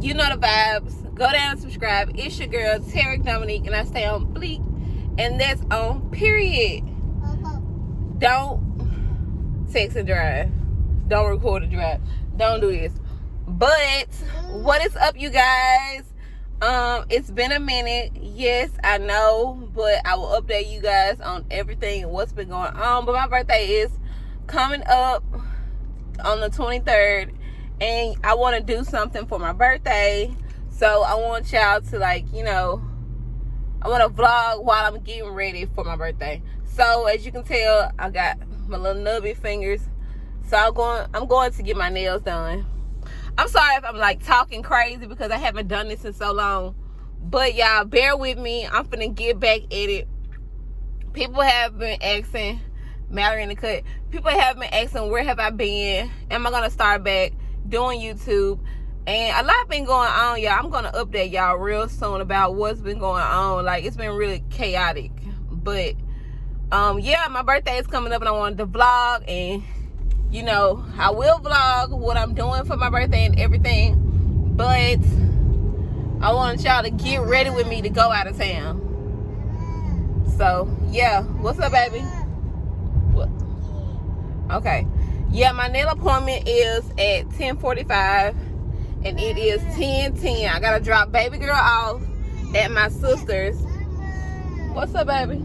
you know the vibes. Go down and subscribe. It's your girl, Tarek Dominique, and I stay on fleek. And that's on period. Don't text and drive. Don't record and drive. Don't do this. But what is up, you guys? It's been a minute. Yes, I know, but I will update you guys on everything and what's been going on. But my birthday is coming up on the 23rd, and I want to do something for my birthday. So I want y'all to, like, you know, I want to vlog while I'm getting ready for my birthday. So as you can tell, I got my little nubby fingers. So I'm going to get my nails done. I'm sorry if I'm like talking crazy because I haven't done this in so long. But y'all, bear with me. I'm finna get back at it. People have been asking, Mallory in the cut. People have been asking, where have I been? Am I gonna start back doing YouTube? And a lot been going on, y'all. I'm gonna update y'all real soon about what's been going on. Like, it's been really chaotic. But yeah, my birthday is coming up and I wanted to vlog, and you know, I will vlog what I'm doing for my birthday and everything, but I want y'all to get ready with me to go out of town. So yeah, what's up, baby? What? Okay, yeah, my nail appointment is at 10:45 and it is 10:10. I gotta drop baby girl off at my sister's. What's up, baby?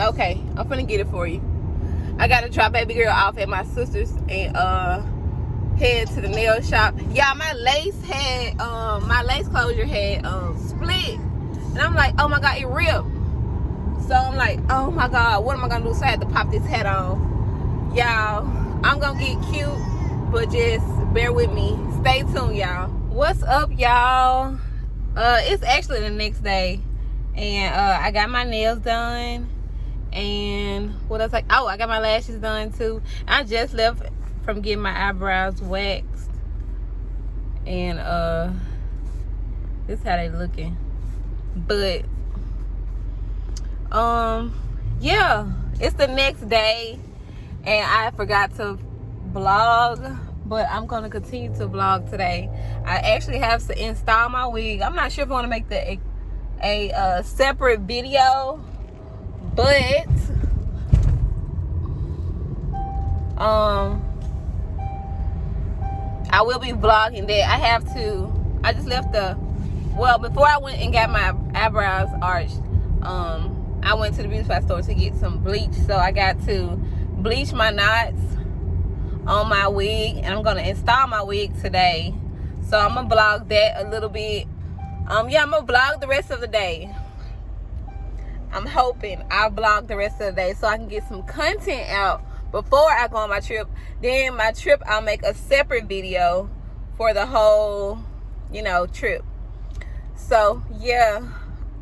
Okay, I'm finna get it for you. I gotta drop baby girl off at my sister's and head to the nail shop. Yeah, my lace closure had split, and I'm like, oh my god, it ripped. So I'm like, oh my god, what am I gonna do? So I had to pop this hat on. Y'all, I'm gonna get cute, but just bear with me. Stay tuned, y'all. What's up, y'all? It's actually the next day, and I got my nails done. And what else? Oh, I got my lashes done too. I just left from getting my eyebrows waxed, and this is how they looking. But yeah, it's the next day, and I forgot to vlog, but I'm gonna continue to vlog today. I actually have to install my wig. I'm not sure if I want to make a separate video, but I will be vlogging that. I just left before I went and got my eyebrows arched, I went to the beauty supply store to get some bleach. So I got to bleach my knots on my wig, and I'm gonna install my wig today. So I'm gonna vlog that a little bit. Yeah, I'm gonna vlog the rest of the day. I'm hoping I'll vlog the rest of the day so I can get some content out before I go on my trip. Then my trip, I'll make a separate video for the whole, you know, trip. So yeah,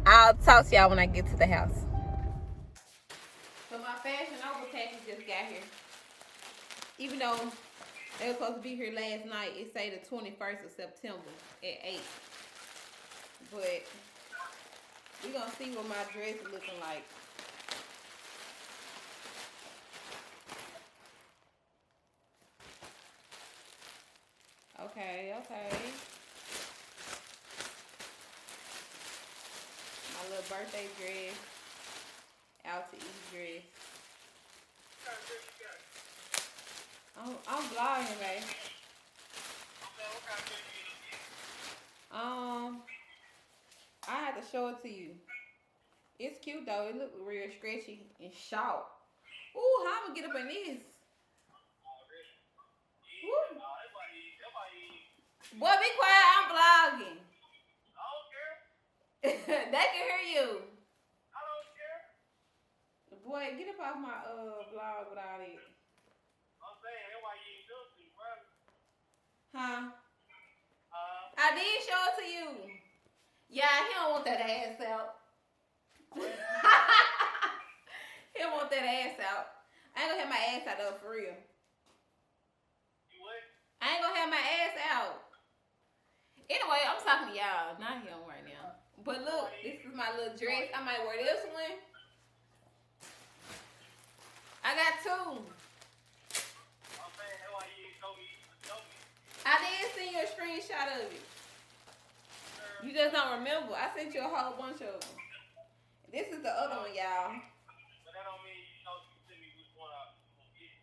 I'll talk to y'all when I get to the house. So my Fashion Nova package just got here. Even though they were supposed to be here last night, it say the 21st of September at 8. But we're gonna see what my dress is looking like. Okay. My little birthday dress. Out to eat dress. I'm vlogging, babe. I have to show it to you. It's cute though. It look real stretchy and short. Ooh, how I'm gonna get up in this? Woo. Boy, be quiet. I'm vlogging. I don't care. They can hear you. I don't care. Boy, get up off my vlog with all that. I'm saying that's why you ain't show it to me, bro. Huh? I did show it to you. Yeah, he don't want that ass out. He don't want that ass out. I ain't gonna have my ass out though, for real. You what? I ain't gonna have my ass out. Anyway, I'm talking to y'all, not him right now. But look, this is my little dress. I might wear this one. I got two. I did send you a screenshot of it. just don't remember. I sent you a whole bunch of them. This is the other one, y'all. But that don't mean you know you send me which one I get.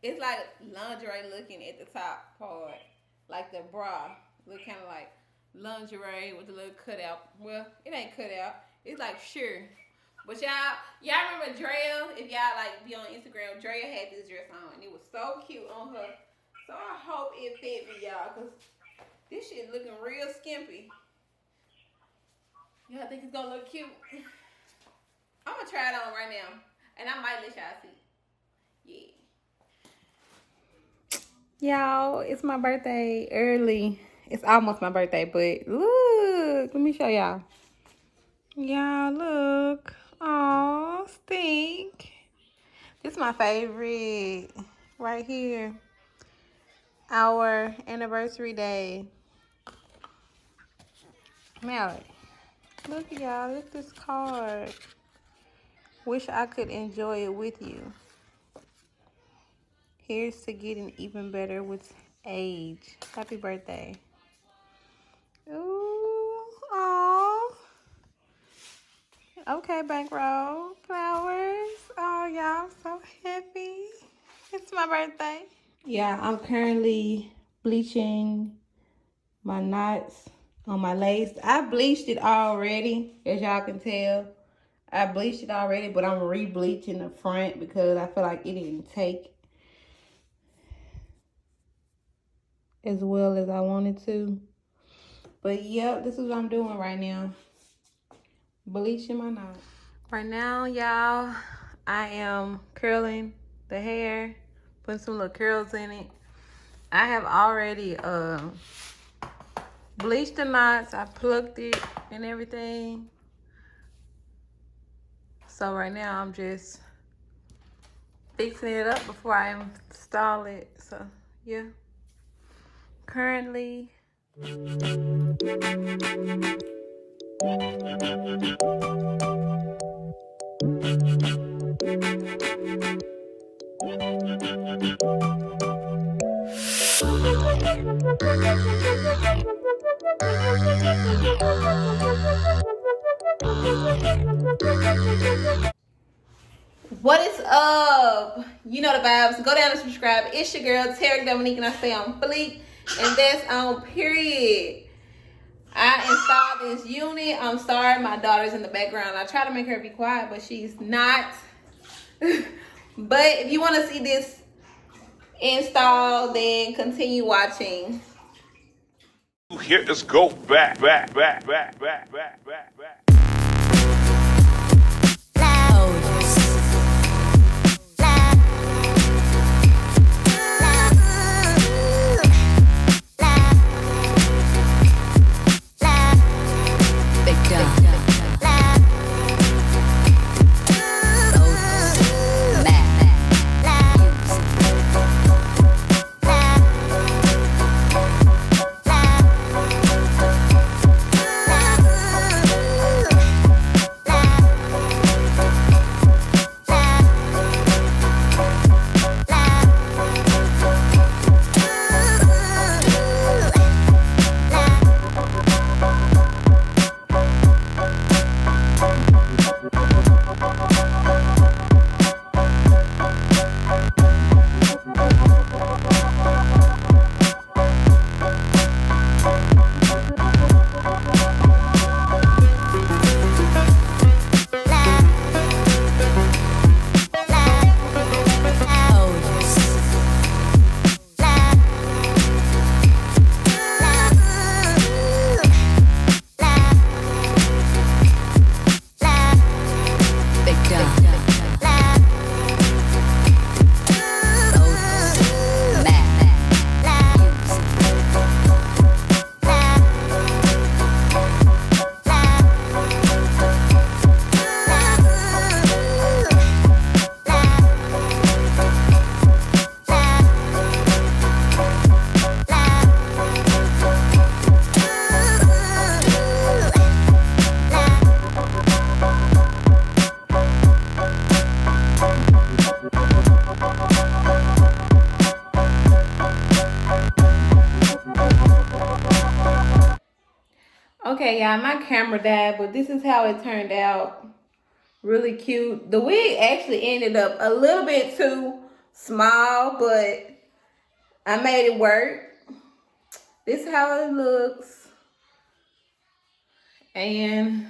It's like lingerie looking at the top part. Like the bra. Look kind of like lingerie with a little cutout. Well, it ain't cut out. It's like sure. But y'all remember Drea? If y'all like be on Instagram, Drea had this dress on and it was so cute on her. So I hope it fit me, y'all, cause this shit looking real skimpy. Y'all think it's gonna look cute? I'm gonna try it on right now, and I might let y'all see. Yeah. Y'all, it's my birthday early. It's almost my birthday, but look, let me show y'all. Y'all look. Aw, stink. This is my favorite right here. Our anniversary day. Mallory, look y'all, look at this card. Wish I could enjoy it with you. Here's to getting even better with age. Happy birthday. Ooh, aw. Okay, bankroll, flowers. Oh, y'all, so happy. It's my birthday. Yeah, I'm currently bleaching my knots on my lace. I bleached it already, as y'all can tell. I bleached it already, but I'm re-bleaching the front because I feel like it didn't take as well as I wanted to. But yep, this is what I'm doing right now. Bleaching my knots. Right now, y'all, I am curling the hair, putting some little curls in it. I have already bleached the knots. I plucked it and everything. So right now I'm just fixing it up before I install it. So yeah. Currently what is up? You know the vibes. Go down and subscribe. It's your girl, Tarek Dominique, and I stay on fleek. And that's on period. I installed this unit. I'm sorry, my daughter's in the background. I try to make her be quiet, but she's not. But if you want to see this install, then continue watching. Here, let's go back. Okay, y'all, my camera died, but this is how it turned out. Really cute. The wig actually ended up a little bit too small, but I made it work. This is how it looks. And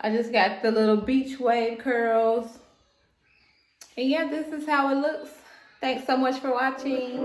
I just got the little beach wave curls. And yeah, this is how it looks. Thanks so much for watching.